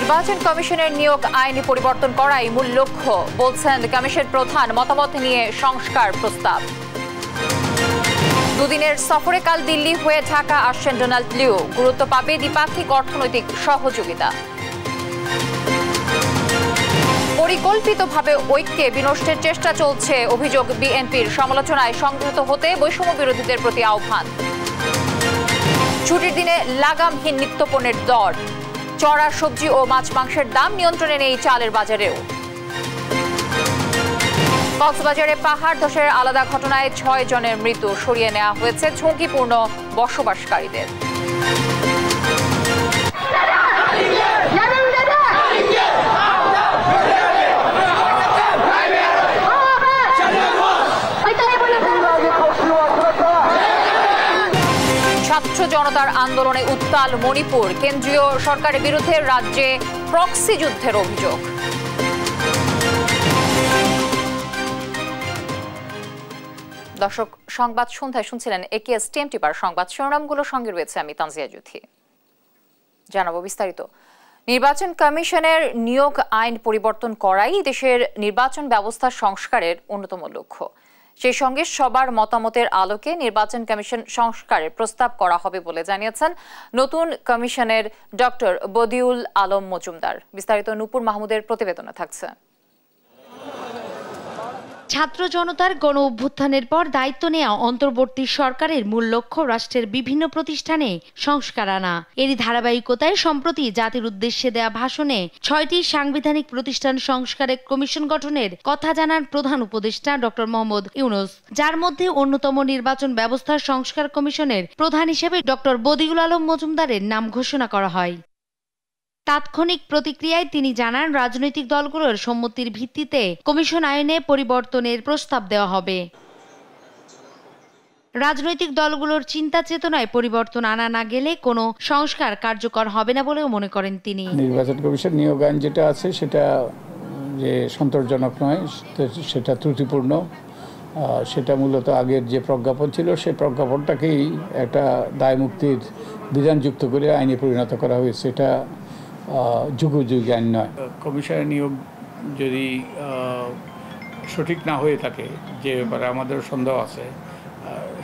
নির্বাচন কমিশনের নিয়োগ আইনি পরিবর্তন করাই মূল লক্ষ্য বলছেন কমিশন প্রধান। মতামত নিয়ে সংস্কার প্রস্তাব। দুদিনের সফরে কাল দিল্লি হয়ে ঢাকা আসছেন ডোনাল্ড লিও। গুরুত্ব পাবে দ্বিপাক্ষিক অর্থনৈতিক সহযোগিতা। পরিকল্পিতভাবে ঐক্যে বিনষ্টের চেষ্টা চলছে অভিযোগ বিএনপির। সমালোচনায় সংযত হতে বৈষম্য বিরোধীদের প্রতি আহ্বান। ছুটির দিনে লাগামহীন নিত্যপণ্যের দর। চড়া সবজি ও মাছ মাংসের দাম নিয়ন্ত্রণে নেই চালের বাজারেও। কক্সবাজারে পাহাড় ধসের আলাদা ঘটনায় ৬ জনের মৃত্যু। সরিয়ে নেওয়া হয়েছে ঝুঁকিপূর্ণ বসবাসকারীদের। ছাত্র জনতার আন্দোলনে উত্তাল মণিপুর। কেন্দ্রীয় সরকারের বিরুদ্ধে রাজ্যে প্রক্সি যুদ্ধের অভিযোগ। দর্শক, সংবাদ সন্ধ্যায় শুনছিলেন একেএস টিএমটিপার সংবাদ শিরোনামগুলোর সঙ্গে রয়েছে আমি তানজিয়া জুথি। জানাবো বিস্তারিত। নির্বাচন কমিশনের নিয়োগ আইন পরিবর্তন করাই দেশের নির্বাচন ব্যবস্থা সংস্কারের অন্যতম লক্ষ্য। সেই সঙ্গে সবার মতামতের আলোকে নির্বাচন কমিশন সংস্কারের প্রস্তাব করা হবে বলে জানিয়েছেন নতুন কমিশনের ডক্টর বদিউল আলম মজুমদার। বিস্তারিত নূপুর মাহমুদের প্রতিবেদনে থাকছে। ছাত্র জনতার গণ অভ্যুত্থানের পর দায়িত্ব নেওয়া অন্তর্বর্তী সরকারের মূল লক্ষ্য রাষ্ট্রের বিভিন্ন প্রতিষ্ঠানে সংস্কার আনা। এরই ধারাবাহিকতায় সম্প্রতি জাতির উদ্দেশ্যে দেয়া ভাষণে ৬টি সাংবিধানিক প্রতিষ্ঠান সংস্কারের কমিশন গঠনের কথা জানান প্রধান উপদেষ্টা ডক্টর মোহাম্মদ ইউনূস, যার মধ্যে অন্যতম নির্বাচন ব্যবস্থা সংস্কার কমিশনের প্রধান হিসেবে ডক্টর বদিউল আলম মজুমদারের নাম ঘোষণা করা হয়। তাৎক্ষণিক প্রতিক্রিয়ায় তিনি জানান, রাজনৈতিক দলগুলোর সম্মতির ভিত্তিতে কমিশন আইনে পরিবর্তনের প্রস্তাব দেওয়া হবে। রাজনৈতিক দলগুলোর চিন্তা চেতনায় পরিবর্তন আনা না গেলে কোনো সংস্কার কার্যকর হবে না বলেও মনে করেন তিনি। নির্বাচন কমিশন নিয়োগ আইন যেটা আছে সেটা যে সন্তোষজনক নয়, সেটা ত্রুটিপূর্ণ। সেটা মূলত আগের যে প্রজ্ঞাপন ছিল সেই প্রজ্ঞাপনটাকেই একটা দায় মুক্তির বিধান যুক্ত করে আইনে পরিণত করা হয়েছে। এটা যুগোযুগী আইন নয়। কমিশনের নিয়োগ যদি সঠিক না হয়ে থাকে, যে ব্যাপারে আমাদের সন্দেহ আছে,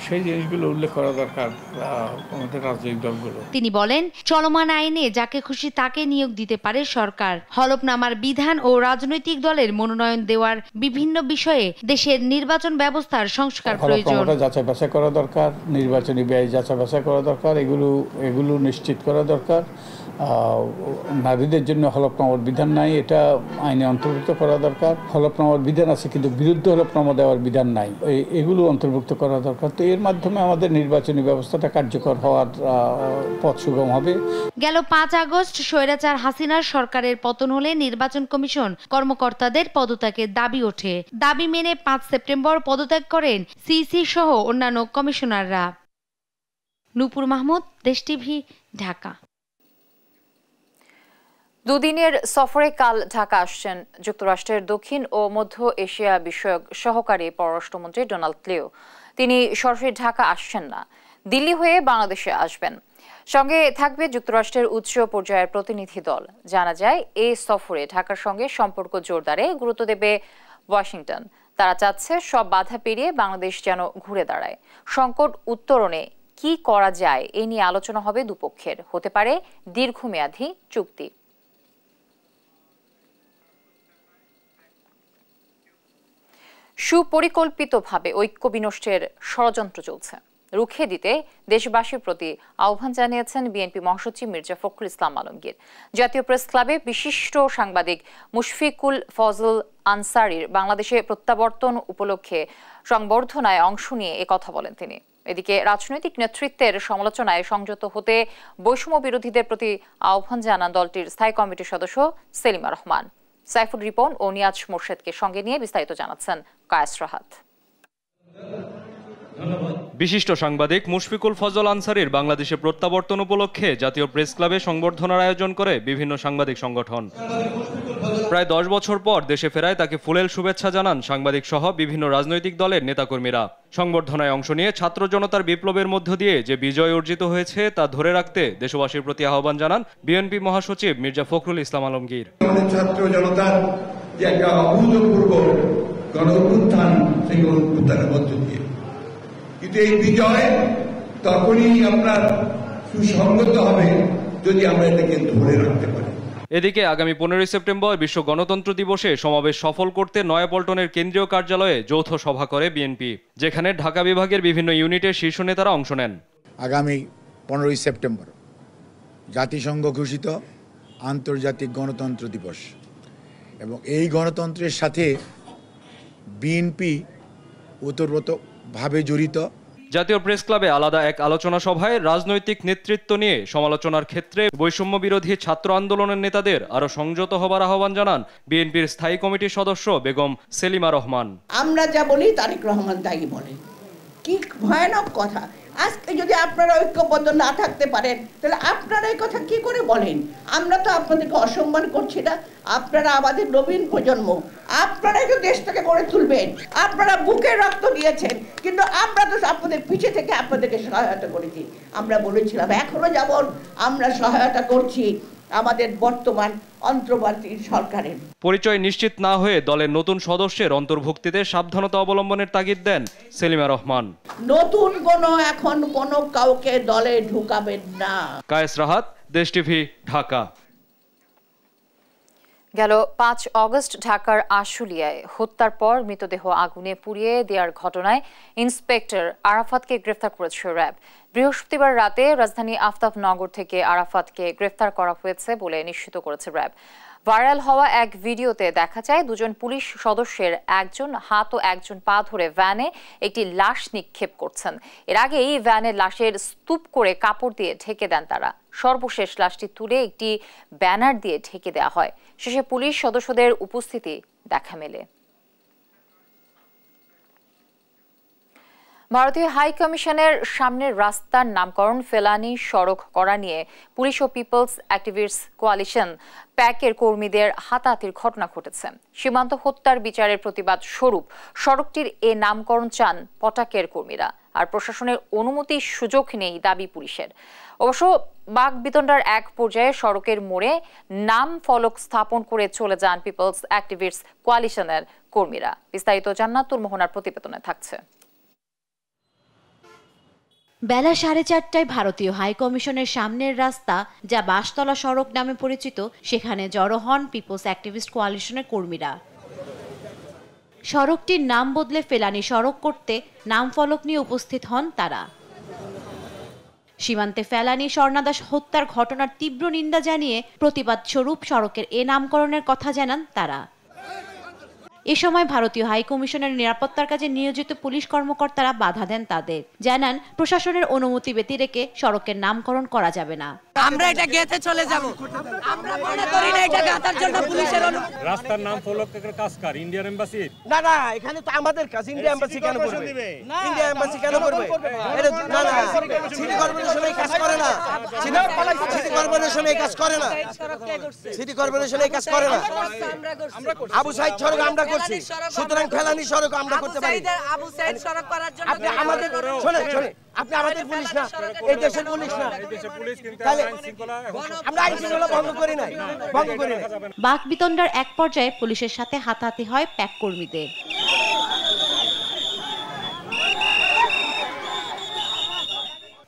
সেই জিনিসগুলো উল্লেখ করা দরকার আমাদের রাজনৈতিক দলগুলো। তিনি বলেন, চলমান আইনে যাকে খুশি তাকে নিয়োগ দিতে পারে সরকার। হলফনামার বিধান ও রাজনৈতিক দলের মনোনয়ন দেওয়ার বিভিন্ন বিষয়ে দেশের নির্বাচন ব্যবস্থার সংস্কার প্রয়োজন। যাচাই বাছাই করা দরকার, নির্বাচনী ব্যয় যাচাই বাছাই করা দরকার, এগুলো নিশ্চিত করা দরকার। নারীদের জন্য হলফনামার বিধান নাই, এটা আইনে অন্তর্ভুক্ত করা দরকার। হলফনামার বিধান আছে কিন্তু বিরুদ্ধ হলফনামা দেওয়ার বিধান নাই, এগুলো অন্তর্ভুক্ত করা দরকার। তো এর মাধ্যমে আমাদের নির্বাচনী ব্যবস্থাটা কার্যকর হওয়ার পথ সুগম হবে। গেল ৫ আগস্ট স্বৈরাচার হাসিনার সরকারের পতন হলে নির্বাচন কমিশন কর্মকর্তাদের পদত্যাগের দাবি ওঠে। দাবি মেনে ৫ সেপ্টেম্বর পদত্যাগ করেন সিইসি সহ অন্যান্য কমিশনাররা। নূপুর মাহমুদ, দেশ টিভি, ঢাকা। দুদিনের সফরে কাল ঢাকা আসছেন যুক্তরাষ্ট্রের দক্ষিণ ও মধ্য এশিয়া বিষয়ক সহকারী পররাষ্ট্রমন্ত্রী ডোনাল্ড লিও। তিনি সরাসরি ঢাকা আসছেন না, দিল্লি হয়ে বাংলাদেশে আসবেন। সঙ্গে থাকবে যুক্তরাষ্ট্রের উচ্চ পর্যায়ের প্রতিনিধি দল। জানা যায়, এই সফরে ঢাকার সঙ্গে সম্পর্ক জোরদারে গুরুত্ব দেবে ওয়াশিংটন। তারা চাচ্ছে সব বাধা পেরিয়ে বাংলাদেশ যেন ঘুরে দাঁড়ায়। সংকট উত্তরণে কি করা যায় এ নিয়ে আলোচনা হবে দুপক্ষের। হতে পারে দীর্ঘমেয়াদী চুক্তি। সুপরিকল্পিতভাবে ঐক্য বিনষ্টের ষড়যন্ত্র চলছে, রুখে দিতে দেশবাসীর প্রতি আহ্বান জানিয়েছেন বিএনপি মহাসচিব মির্জা ফখরুল ইসলাম আলমগীর। জাতীয় প্রেস ক্লাবে বিশিষ্ট সাংবাদিক মুশফিকুল ফজল আনসারীর বাংলাদেশে প্রত্যাবর্তন উপলক্ষে সংবর্ধনায় অংশ নিয়ে একথা বলেন তিনি। এদিকে রাজনৈতিক নেতৃত্বের সমালোচনায় সংযত হতে বৈষম্য বিরোধীদের প্রতি আহ্বান জানান দলটির স্থায়ী কমিটির সদস্য সেলিমা রহমান। সাইফুর রিপন ও নিয়াজ মোর্শেদকে সঙ্গে নিয়ে বিস্তারিত জানাচ্ছেন কায়েস রাহাত। বিশিষ্ট সাংবাদিক মুশফিকুল ফজল আনসারীর বাংলাদেশে প্রত্যাবর্তন উপলক্ষে জাতীয় প্রেস ক্লাবে সংবর্ধনার আয়োজন করে বিভিন্ন সাংবাদিক সংগঠন। প্রায় 10 বছর পর দেশে ফেরায় তাকে ফুলেল শুভেচ্ছা জানান সাংবাদিক সহ বিভিন্ন রাজনৈতিক দলের নেতাকর্মীরা। সংবর্ধনায় অংশ নিয়ে ছাত্র জনতার বিপ্লবের মধ্য দিয়ে যে বিজয় অর্জিত হয়েছে তা ধরে রাখতে দেশবাসীর প্রতি আহ্বান জানান বিএনপি মহাসচিব মির্জা ফখরুল ইসলাম আলমগীর। ছাত্র জনতার যে একটা অভূতপূর্ব গণ অভ্যুত্থান, সেই গণ অভ্যুত্থানের মধ্য দিয়ে কিন্তু এই বিজয় তখনই আপনার সুসংগত হবে যদি আমরা এটাকে ধরে রাখতে পারি। এদিকে আগামী 15 সেপ্টেম্বর বিশ্ব গণতন্ত্র দিবসে সমাবেশ সফল করতে নয়াপল্টনের কেন্দ্রীয় কার্যালয়ে যৌথ সভা করে বিএনপি, যেখানে ঢাকা বিভাগের বিভিন্ন ইউনিটের শীর্ষ নেতারা অংশ নেন। আগামী 15 সেপ্টেম্বর জাতিসংঘ ঘোষিত আন্তর্জাতিক গণতন্ত্র দিবস এবং এই গণতন্ত্রের সাথে বিএনপি ওতপ্রোতভাবে জড়িত। জাতীয় প্রেস ক্লাবে আলাদা এক আলোচনা সভায় রাজনৈতিক নেতৃত্ব নিয়ে সমালোচনার ক্ষেত্রে বৈষম্য বিরোধী ছাত্র আন্দোলনের নেতাদের আরো সংযত হবার আহ্বান জানান বিএনপির স্থায়ী কমিটির সদস্য বেগম সেলিমা রহমান। আমরা যা বলি তারেক রহমান তাই বলেন, কি ভয়ানক কথা। আজকে যদি আপনারা ঐক্যবদ্ধ না থাকতে পারেন তাহলে আপনারা এই কথা কি করে বলেন? আমরা তো আপনাদেরকে অসম্মান করছি না, আপনারা আমাদের নবীন প্রজন্ম, আপনারাই তো দেশটাকে গড়ে তুলবেন, আপনারা বুকে রক্ত দিয়েছেন, কিন্তু আমরা তো আপনাদের পিছে থেকে আপনাদেরকে সহায়তা করেছি। আমরা বলেছিলাম এখনো যেমন আমরা সহায়তা করছি আমাদের বর্তমান অন্তর্বর্তী সরকারের। পরিচয় নিশ্চিত না হয়ে দলের নতুন সদস্যের অন্তর্ভুক্তিতে সাবধানতা অবলম্বনের তাগিদ দেন সেলিমা রহমান। নতুন এখন কোনো কাউকে দলে ঢুকাবেন না। কায়েস রাহাত, দেশ টিভি, ঢাকা। গেল 5 অগস্ট ঢাকার আশুলিয়ায় হত্যার পর মৃতদেহ আগুনে পুড়িয়ে দেওয়ার ঘটনায় ইন্সপেক্টর আরাফাতকে গ্রেফতার করেছে র্যাব। বৃহস্পতিবার রাতে রাজধানী আফতাবনগর থেকে আরাফাতকে গ্রেফতার করা হয়েছে বলে নিশ্চিত করেছে র্যাব। ভাইরাল হওয়া এক ভিডিওতে দেখা যায় দুজন পুলিশ সদস্যের একজন হাত ও একজন পা ধরে ভ্যানে একটি লাশ নিক্ষেপ করছেন। এর আগেই ভ্যানের লাশের স্তূপ করে কাপড় দিয়ে ঢেকে দেন তারা। সর্বশেষ লাশটি তুলে একটি ব্যানার দিয়ে ঢেকে দেওয়া হয়। শেষে পুলিশ সদস্যদের উপস্থিতি দেখা মেলে। ভারতীয় হাই কমিশনের সামনের রাস্তার নামকরণ ফেলানি সড়ক করা নিয়ে পুলিশ ও পিপলস অ্যাক্টিভিস্ট কোয়ালিশন প্যাকের কর্মীদের হাতাহাতির ঘটনা ঘটেছে। সীমান্ত হত্যার বিচারের প্রতিবাদ স্বরূপ সড়কটির এ নামকরণ চান পটাকের কর্মীরা, আর প্রশাসনের অনুমতির সুযোগ নেই দাবি পুলিশের। অবশ্য বাকবিতণ্ডার এক পর্যায়ে সড়কের মোড়ে নাম ফলক স্থাপন করে চলে যান পিপলস অ্যাক্টিভিস্ট কোয়ালিশনের কর্মীরা। বিস্তারিত জান্নাতুল মোহনার প্রতিবেদনে থাকছে। বেলা 4:30টায় ভারতীয় হাই কমিশনের সামনের রাস্তা, যা বাঁশতলা সড়ক নামে পরিচিত, সেখানে জড়ো হন পিপলস অ্যাক্টিভিস্ট কোয়ালিশনের কর্মীরা। সড়কটির নাম বদলে ফেলানি সড়ক করতে নাম ফলক নিয়ে উপস্থিত হন তারা। সীমান্তে ফেলানি স্বর্ণাদাস হত্যার ঘটনার তীব্র নিন্দা জানিয়ে প্রতিবাদ স্বরূপ সড়কের এ নামকরণের কথা জানান তারা। এ সময় ভারতীয় হাই কমিশনের নিরাপত্তার কাজে নিয়োজিত পুলিশ কর্মকর্তারা বাধা দেন তাদের। জানান প্রশাসনের অনুমতি ব্যতিরেকে সড়কের নামকরণ করা যাবে না। আমরা এটা গেতে চলে যাব, আমরা মনে করি না এটা গাতার জন্য পুলিশের রাস্তার নাম ফলকের কাজ কার ইন্ডিয়ান এমবাসি? না না, এখানে তো আমাদের কাজ। ইন্ডিয়া এমবাসি কেন করবে? ইন্ডিয়া এমবাসি কেন করবে? এটা না না, সিটি কর্পোরেশন এই কাজ করে না, সিটি কর্পোরেশন এই কাজ করে না, সিটি কর্পোরেশন এই কাজ করে না। আবু সাইদ সড়ক আমরা করছি, সুতরাং ফেলানি সড়ক আমরা করতে পারি। আবু সাইদ সড়ক করার জন্য আপনি আমাদের শুনে আপনি আমাদের পুলিশ না, এই দেশের পুলিশ না, আমরা আইন শৃঙ্খলা ভঙ্গ করি না, ভঙ্গ করি না। বাকবিতণ্ডার এক পর্যায়ে পুলিশের সাথে হাতাহাতি হয় প্যাক কর্মীদের।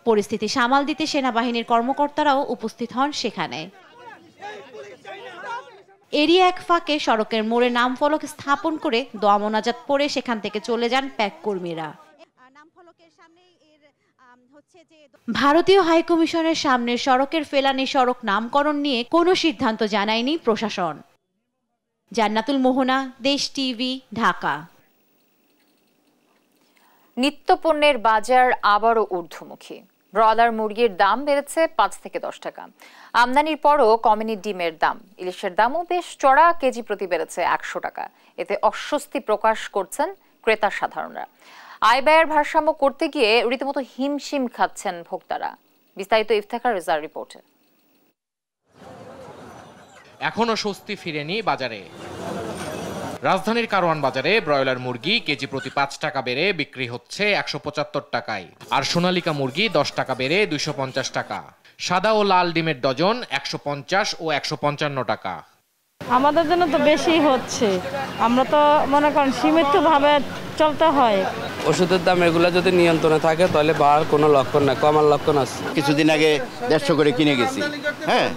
পরিস্থিতি সামাল দিতে সেনাবাহিনীর কর্মকর্তারাও উপস্থিত হন সেখানে। এরিয়া এক ফাঁকে সড়কের মোড়ে নাম ফলক স্থাপন করে দোয়া মোনাজাত পড়ে সেখান থেকে চলে যান প্যাক কর্মীরা। ভারতীয় হাই কমিশনের সামনে সড়কের ফেলানি সড়ক নামকরণ নিয়ে কোনো সিদ্ধান্ত জানায়নি প্রশাসন। জান্নাতুল মোহনা, দেশ টিভি, ঢাকা। নিত্যপণ্যের বাজার আবারও ঊর্ধ্বমুখী। ব্রয়লার মুরগির দাম বেড়েছে 5 থেকে 10 টাকা। আমদানির পরও কমেনি ডিমের দাম। ইলিশের দামও বেশ চড়া, কেজি প্রতি বেড়েছে 100 টাকা। এতে অস্বস্তি প্রকাশ করছেন ক্রেতা সাধারণরা। আয় ব্যয়ের ভারসাম্য করতে গিয়ে রীতিমতো হিমশিম খাচ্ছেন ভোক্তারা। বিস্তারিত ইফতেখার রেজার রিপোর্টে। এখনো স্বস্তি ফিরেনি বাজারে। রাজধানীর কারওয়ান বাজারে ব্রয়লার মুরগি কেজি প্রতি 5 টাকা বেড়ে বিক্রি হচ্ছে 175 টাকায়, আর সোনালিকা মুরগি 10 টাকা বেড়ে 250 টাকা। সাদা ও লাল ডিমের ডজন 150 ও 155 টাকা। আমাদের জন্য তো বেশি হচ্ছে, আমরা তো মনে করেন সীমিতভাবে চলতে হয়। ওষুধের দাম এগুলো যদি নিয়ন্ত্রণে থাকে তাহলে বাড়ার কোনো লক্ষণ না, কমার লক্ষণ আছে। কিছুদিন আগে 150 করে কিনে গেছি, হ্যাঁ,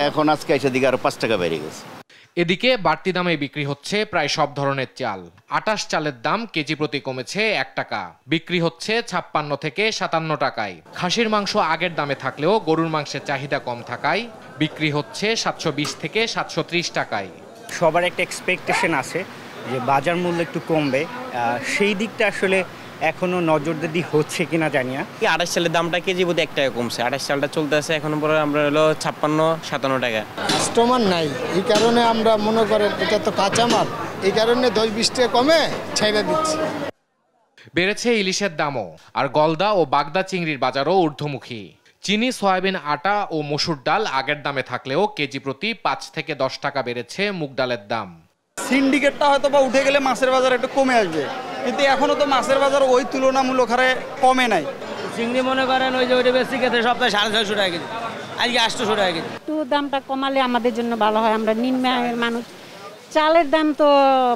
এখন আজকে এসে দিকে আরো 5 টাকা বেড়ে গেছে। এদিকে বাড়তি দামে বিক্রি হচ্ছে প্রায় সব ধরনের চাল। 28 চালের দাম কেজি প্রতি কমেছে 1 টাকা, বিক্রি হচ্ছে 56 থেকে 57 টাকায়। খাসির মাংস আগের দামে থাকলেও গরুর মাংসের চাহিদা কম থাকায় বিক্রি হচ্ছে 720 থেকে 730 টাকায়। সবার একটা এক্সপেকটেশন আছে যে বাজার মূল্য একটু কমবে, সেই দিকটা আসলে এখনো নজরদারি হচ্ছে কিনা জানি না। 28 চালের দামটা কেজি প্রতি 1 টাকা কমছে। 28 চালটা চলতে আছে এখনো পরে আমরা হলো 56-57 টাকা। কাস্টমার নাই, এই কারণে আমরা মনে করেন এটা তো কাঁচামাল, এই কারণে 10-20 টাকা কমে ছেড়ে দিচ্ছি। বেড়েছে ইলিশের দামও, আর গলদা ও বাগদা চিংড়ির বাজারও ঊর্ধ্বমুখী। চিনি, সয়াবিন, আটা ও মসুর ডাল আগের দামে থাকলেও কেজি প্রতি 5 থেকে 10 টাকা বেড়েছে মুগ ডালের দাম। সিন্ডিকেটটা হয়তো বা উঠে গেলে মাছের বাজার একটু কমে আসবে, কিন্তু এখনো তো মাছের বাজার ওই তুলনামূলক হারে কমে নাই। চিংড়ি মনে করেন ওই যে ওইটা বেশি খেতে সপ্তাহে 650 টাকা কেজি, আজকে 800 টাকা কেজি। একটু দামটা কমালে আমাদের জন্য ভালো হয়, আমরা নিম্ন আয়ের মানুষ। চালের দাম তো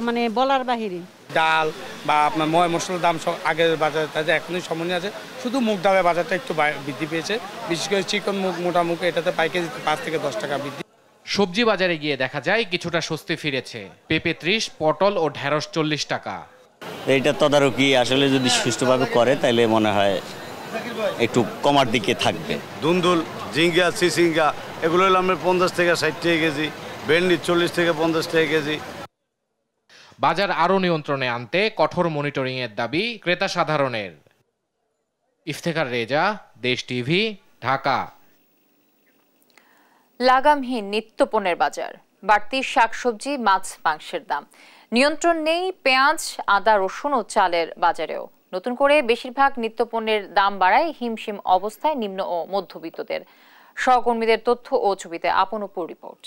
মানে বলার বাহিরে। ডাল বা আপনার ময় মশলার দাম সব আগের বাজারে তাদের এখনই সমন্বয় আছে, শুধু মুগ ডালের বাজারটা একটু বৃদ্ধি পেয়েছে, বিশেষ করে চিকন মুগ, মোটা মুগ, এটাতে পাই কেজি 5 থেকে 10 টাকা বৃদ্ধি। সবজি বাজারে গিয়ে দেখা যায় কিছুটা স্বস্তি ফিরেছে। পেঁপে 30, পটল ও ঢেঁড়স 40 টাকা। এইটা তদারকি আসলে যদি সুষ্ঠুভাবে করে তাহলে মনে হয় একটু কমার দিকে থাকবে। দুন্দুল, ঝিঙ্গা, চিচিঙ্গা এগুলো হলো আমরা 50 থেকে 60 টাকা কেজি, ভেন্ডি 40 থেকে 50 টাকা কেজি। বাজার আরও নিয়ন্ত্রণে আনতে কঠোর মনিটরিংয়ের দাবি ক্রেতা সাধারণের। ইফতেখার রেজা, দেশ টিভি, ঢাকা। লাগামহীন নিত্যপণ্যের বাজার, বাড়তি শাকসবজি, মাছ, মাংসের দাম। নিয়ন্ত্রণ নেই পেঁয়াজ, আদা, রসুন ও চালের বাজারেও। নতুন করে বেশিরভাগ নিত্যপণ্যের দাম বাড়ায় হিমশিম অবস্থায় নিম্ন ও মধ্যবিত্তদের। সহকর্মীদের তথ্য ও ছবিতে আপন উপর রিপোর্ট।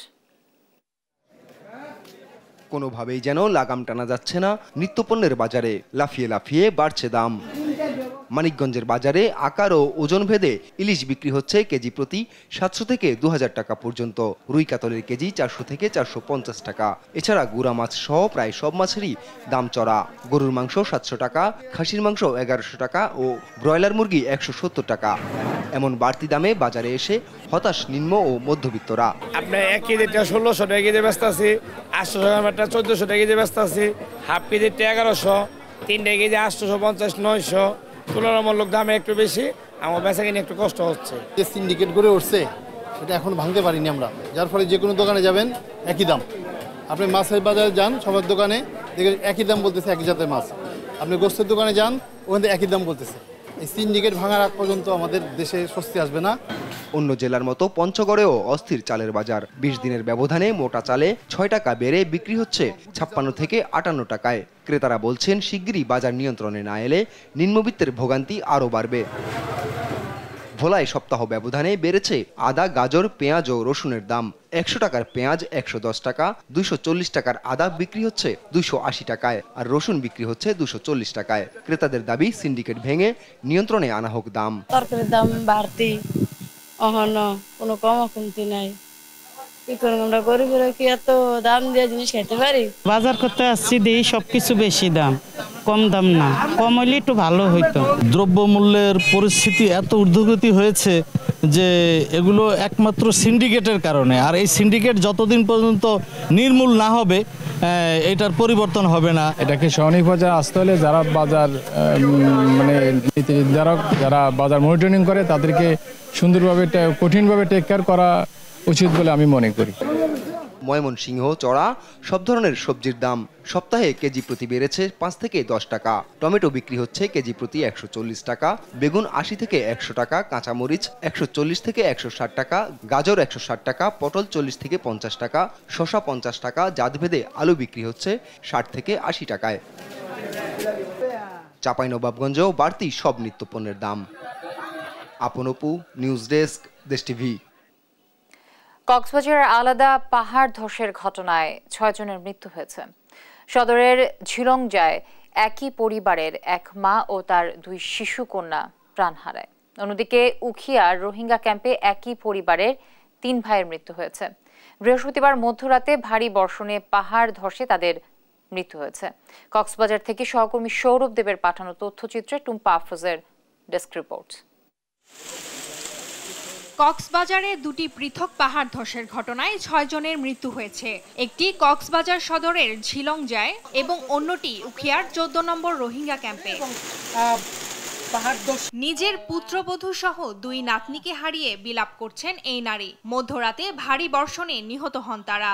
কোনোভাবেই যেন লাগাম টানা যাচ্ছে না নিত্যপণ্যের বাজারে, লাফিয়ে লাফিয়ে বাড়ছে দাম। মানিকগঞ্জের বাজারে আকার ও ওজন ভেদে ইলিশ বিক্রি হচ্ছে কেজি প্রতি 700 থেকে 2000 টাকা পর্যন্ত, রুই কাতলের কেজি 400 থেকে 450 টাকা। এছাড়া গুড়া মাছ সহ প্রায় সব মাছেরই দাম চড়া। গরুর মাংস 700 টাকা, খাসির মাংস 1100 টাকা ও ব্রয়লার মুরগি 170 টাকা। এমন বাড়তি দামে বাজারে এসে হতাশ নিম্ন ও মধ্যবিত্তরা। আপনার 1 কেজিটা 1600 টাকা কেজি ব্যস্ত আছে, 800 টাকা 1400 টাকা কেজি ব্যস্ত আছে, হাফ কেজিটা 1100, 3 কেজি 850, 900। তুলনামূলক দামে একটু বেশি, আমার বেচা কিনে একটু কষ্ট হচ্ছে। যে সিন্ডিকেট গড়ে উঠছে এটা এখন ভাঙতে পারিনি আমরা, যার ফলে যে কোনো দোকানে যাবেন একই দাম। আপনি মাছের বাজারে যান, সবার দোকানে দেখেন একই দাম বলতেছে, একই জাতের মাছ। আপনি গোস্তের দোকানে যান, ওখানে একই দাম বলতেছে। এই সিন্ডিকেট ভাঙার আগ পর্যন্ত আমাদের দেশে স্বস্তি আসবে না। অন্য জেলার মতো পঞ্চগড়েও অস্থির চালের বাজার। 20 দিনের ব্যবধানে মোটা চালে 6 টাকা বেড়ে বিক্রি হচ্ছে 56 থেকে 58 টাকায়। ক্রেতারা বলছেন শিগগিরই বাজার নিয়ন্ত্রণে না এলে নিম্নবিত্তের ভোগান্তি আরও বাড়বে। ভোলায় সপ্তাহ ব্যবধানে বেড়েছে আদা, গাজর, পেঁয়াজ ও রসুনের দাম। 100 টাকার পেঁয়াজ 110 টাকা, 240 টাকার আদা বিক্রি হচ্ছে 280 টাকায়, আর রসুন বিক্রি হচ্ছে 240 টাকায়। ক্রেতাদের দাবি সিন্ডিকেট ভেঙে নিয়ন্ত্রণে আনা হোক দাম। তরকারির দাম বাড়তি, অহন কোনো কমতি নাই। কি করব আমরা গরিবরা, কি এত দাম দিয়ে জিনিস খেতে পারি? বাজার করতে আসছি, দেই সবকিছু বেশি দাম, কম দাম না। কম হইলে একটু ভালো হইতো। দ্রব্যমূল্যের পরিস্থিতি এত ঊর্ধ্বগতি হয়েছে যে এগুলো একমাত্র সিন্ডিকেটের কারণে। আর এই সিন্ডিকেট যতদিন পর্যন্ত নির্মূল না হবে এটার পরিবর্তন হবে না। এটাকে সহনীয় পর্যায়ে আসতে হলে যারা বাজার মানে নীতি নির্ধারক, যারা বাজার মনিটরিং করে তাদেরকে সুন্দরভাবে, কঠিনভাবে টেক কেয়ার করা উচিত বলে আমি মনে করি। ময়মনসিংহ চড়া সব ধরনের সবজির দাম সপ্তাহে কেজি প্রতি বেড়েছে 5 থেকে 10 টাকা। টমেটো বিক্রি হচ্ছে কেজি প্রতি 140 টাকা, বেগুন 80 থেকে 100 টাকা, কাঁচামরিচ 140 থেকে 160 টাকা, গাজর 160 টাকা, পটল 40 থেকে 50 টাকা, শসা 50 টাকা। জাতভেদে আলু বিক্রি হচ্ছে 60 থেকে 80 টাকায়। চাঁপাইনবাবগঞ্জেও বাড়তি সব নিত্যপণ্যের দাম। আপন অপু, নিউজ ডেস্ক, দেশ টিভি। কক্সবাজারের আলাদা পাহাড় ধসের ঘটনায় 6 জনের মৃত্যু হয়েছে। সদরের ঝিলংজায় একই পরিবারের এক মা ও তার 2 শিশু কন্যা প্রাণ হারায়। অন্যদিকে উখিয়ার রোহিঙ্গা ক্যাম্পে একই পরিবারের 3 ভাইয়ের মৃত্যু হয়েছে। বৃহস্পতিবার মধ্যরাতে ভারী বর্ষণে পাহাড় ধসে তাদের মৃত্যু হয়েছে। কক্সবাজার থেকে সহকর্মী সৌরভ দেবের পাঠানো তথ্যচিত্রে টুম্পা আফরোজের ডেস্ক রিপোর্ট। কক্সবাজারে 2টি পৃথক পাহাড় ধসের ঘটনায় 6 জনের মৃত্যু হয়েছে। একটি কক্সবাজার সদরের ঝিলংজায় এবং অন্যটি উখিয়ার 14 নম্বর রোহিঙ্গা ক্যাম্পে। নিজের পুত্রবধূ সহ 2 নাতনিকে হারিয়ে বিলাপ করছেন এই নারী। মধ্যরাতে ভারী বর্ষণে নিহত হন তারা।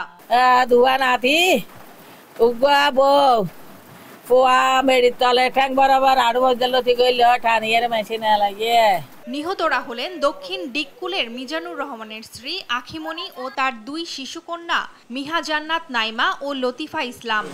নিহতরা হলেন দক্ষিণ ডিককুলের মিজানুর রহমানের স্ত্রী আখিমণি ও তার 2 শিশু কন্যা মিহা জান্নাত নাইমা ও লতিফা ইসলাম।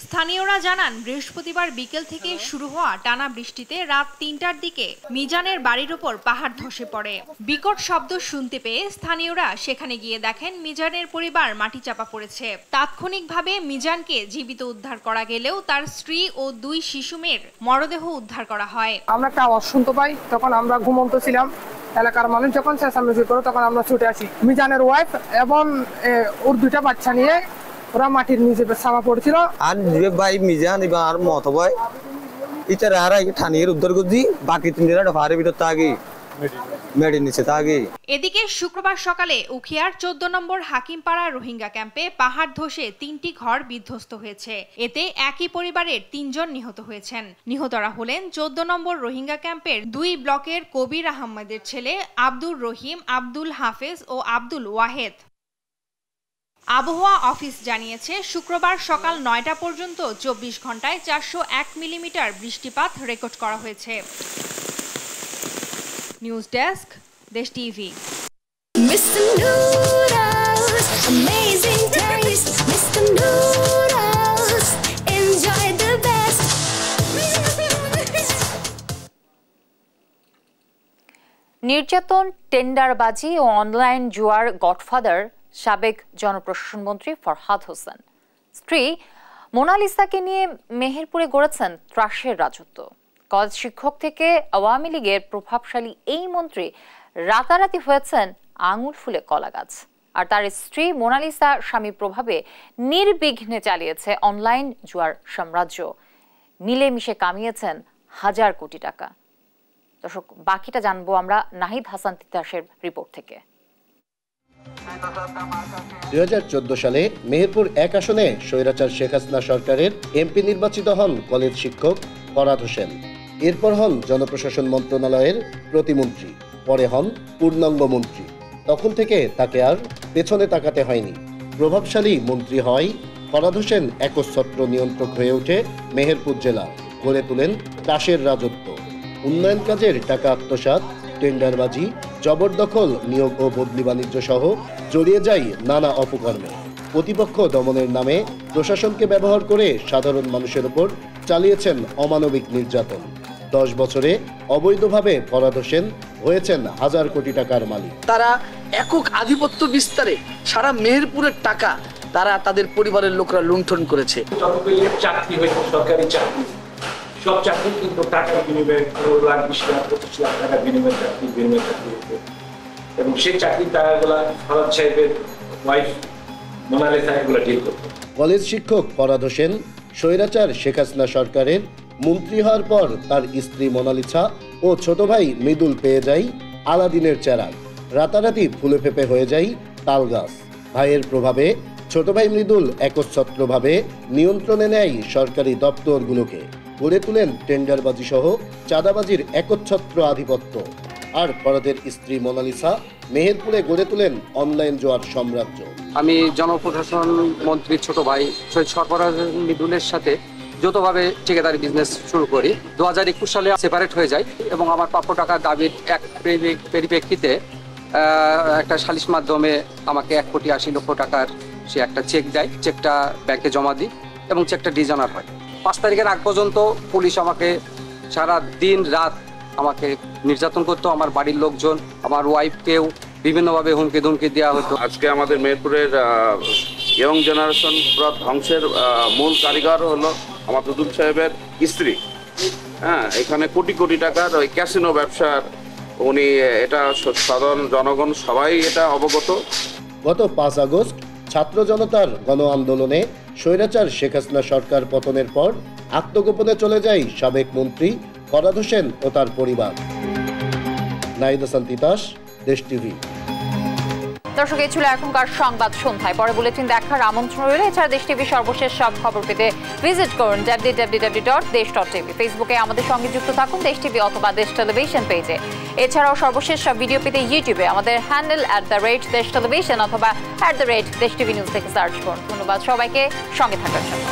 স্থানীয়রা জানান, বৃহস্পতিবার বিকেল থেকে শুরু হওয়া টানা বৃষ্টিতে রাত 3টার দিকে মিজানের বাড়ির উপর পাহাড় ধসে পড়ে। বিকট শব্দ শুনতে পেয়ে স্থানীয়রা সেখানে গিয়ে দেখেন মিজানের পরিবার মাটি চাপা পড়েছে। তাৎক্ষণিকভাবে মিজানকে জীবিত উদ্ধার করা গেলেও তার স্ত্রী ও 2 শিশু মেয়ের মরদেহ উদ্ধার করা হয়। আমরা একটা আওয়াজ শুনতে পাই, তখন আমরা ঘুমন্ত ছিলাম। এলাকার মানুষ যখন চেঁচামেচি করে তখন আমরা ছুটে আসি। মিজানের ওয়াইফ এবং ওর 2টা বাচ্চা নিয়ে ওরা মাটির নিচে চাপা পড়ছিল। আর ভাই মিজান আর মত ভাই ইটার আর ঠানির উদ্ধার করছি, বাকি 3 পাহাড়ের ভিতর থাকি মেডির নিচে থাকি। এদিকে শুক্রবার সকালে উখিয়ার 14 নম্বর হাকিমপাড়া রোহিঙ্গা ক্যাম্পে পাহাড় ধসে 3টি ঘর বিধ্বস্ত হয়েছে। এতে একই পরিবারের 3 জন নিহত হয়েছেন। নিহতরা হলেন 14 নম্বর রোহিঙ্গা ক্যাম্পের 2 ব্লকের কবির আহমেদের ছেলে আব্দুর রহিম, আব্দুল হাফেজ ও আব্দুল ওয়াহেদ। আবহাওয়া অফিস জানিয়েছে, শুক্রবার সকাল 9টা পর্যন্ত 24 ঘন্টায় 401 মিলিমিটার বৃষ্টিপাত রেকর্ড করা হয়েছে। নিউজ ডেস্ক, দেশ টিভি। নির্যাতন, টেন্ডারবাজি ও অনলাইন জুয়ার গডফাদার সাবেক জনপ্রশাসন মন্ত্রী ফরহাদ হোসেন স্ত্রী মোনালিসাকে নিয়ে মেহেরপুরে গড়েছেন ত্রাসের রাজত্ব। কলেজ শিক্ষক থেকে আওয়ামী লীগের প্রভাবশালী এই মন্ত্রী রাতারাতি হয়েছেন আঙুল ফুলে কলা গাছ। আর তার স্ত্রী মোনালিসা স্বামীর প্রভাবে নির্বিঘ্নে চালিয়েছে অনলাইন জুয়ার সাম্রাজ্য। মিলেমিশে কামিয়েছেন হাজার কোটি টাকা। দর্শক, বাকিটা জানবো আমরা নাহিদ হাসান তিতাসের রিপোর্ট থেকে। 2014 সালে মেহেরপুর 1 আসনে স্বৈরাচার শেখ হাসিনা সরকারের এমপি নির্বাচিত হন কলেজ শিক্ষক ফরহাদ হোসেন। এরপর হন জনপ্রশাসন মন্ত্রণালয়ের প্রতিমন্ত্রী, পরে হন পূর্ণাঙ্গ মন্ত্রী। তখন থেকে তাকে আর পেছনে তাকাতে হয়নি। প্রভাবশালী মন্ত্রী হয় ফরহাদ হোসেন একচ্ছত্র নিয়ন্ত্রক হয়ে ওঠে মেহেরপুর জেলা, গড়ে তোলেন ত্রাসের রাজত্ব। উন্নয়ন কাজের টাকা আত্মসাৎ, টেন্ডারবাজি, জবরদখল, নিয়োগ ও বদলি বাণিজ্য সহ জড়িয়ে যায় নানা অপকর্মে। প্রতিপক্ষ দমনের নামে প্রশাসনকে ব্যবহার করে সাধারণ মানুষের উপর চালিয়েছেন অমানবিক নির্যাতন। 10 বছরে অবৈধভাবে ফরহাদ হোসেন হয়েছেন হাজার কোটি টাকার মালিক। তারা একক আধিপত্য বিস্তারে সারা মেহেরপুরের টাকা তারা তাদের পরিবারের লোকরা লুণ্ঠন করেছে। চাকরি হয়েছে সরকারি চাকরি, সব চাকরি কিন্তু টাকার বিনিময়ে 15 লাখ 20 লাখ 25 লাখ টাকার বিনিময়ে চাকরি হয়েছে। এবং সেই চাকরি টাকাগুলা ফরহাদ সাহেবের ওয়াইফ মোনালিসা এগুলো ডিল করতো। কলেজ শিক্ষক ফরহাদ হোসেন স্বৈরাচার শেখ হাসিনা সরকারের মন্ত্রী হওয়ার পর তার স্ত্রী মোনালিসা ও ছোট ভাই মৃদুল পেয়ে যায় আলাদিনের চেরাগ। রাতারাতি ফুলে ফেপে হয়ে যায় তাল গাছ। ভাইয়ের প্রভাবে ছোট ভাই মৃদুল একচ্ছত্রভাবে নিয়ন্ত্রণে নেয় সরকারি দপ্তরগুলোকে, গড়ে তুলেন টেন্ডারবাজি সহ চাঁদাবাজির একচ্ছত্র আধিপত্য। আর ফরহাদের স্ত্রী মোনালিসা মেহেরপুরে গড়ে তোলেন অনলাইন জুয়ার সাম্রাজ্য। আমি জনপ্রশাসন মন্ত্রীর ছোট ভাই শহীদ সরফরাজ মৃদুলের সাথে যৌথভাবে ঠিকাদারি বিজনেস শুরু করি। 2021 সালে সেপারেট হয়ে যায় এবং আমার প্রাপ্য টাকার দাবির এক পরিপ্রেক্ষিতে একটা সালিশ মাধ্যমে আমাকে 1,80,00,000 টাকার সে একটা চেক দেয়। চেকটা ব্যাংকে জমা দিই এবং চেকটা ডিজনার হয়। 5 তারিখের আগ পর্যন্ত পুলিশ আমাকে সারা দিন রাত আমাকে নির্যাতন করতো, আমার বাড়ির লোকজন, আমার ওয়াইফকেও বিভিন্নভাবে হুমকি ধুমকি দেওয়া হতো। আজকে আমাদের মেহেরপুরের ইয়ং জেনারেশন পুরো ধ্বংসের মূল কারিগর হলো আমার দুদুল সাহেবের স্ত্রী। হ্যাঁ, এখানে কোটি কোটি টাকার ওই ক্যাসিনো ব্যবসার উনি, এটা সাধারণ জনগণ সবাই এটা অবগত। গত 5 আগস্ট ছাত্র জনতার গণ আন্দোলনে স্বৈরাচার শেখ হাসিনা সরকার পতনের পর আত্মগোপনে চলে যায় সাবেক মন্ত্রী ফরহাদ হোসেন ও তার পরিবার। নাহিদ হাসান তিতাস, দেশ টিভি। দর্শক, এই ছিল এখনকার সংবাদ সন্ধ্যায়। পরে বুলেটিন দেখার আমন্ত্রণ রইল। এছাড়া দেশ টিভি সর্বশেষ সব খবর পেতে ভিজিট করুন www.desh.tv। ফেসবুকে আমাদের সঙ্গে যুক্ত থাকুন দেশ টিভি অথবা দেশ টেলিভিশন পেজে। এছাড়াও সর্বশেষ সব ভিডিও পেতে ইউটিউবে আমাদের হ্যান্ডেল @দেশ টেলিভিশন অথবা @দেশ টিভি নিউজ থেকে সার্চ করুন। ধন্যবাদ সবাইকে সঙ্গে থাকার জন্য।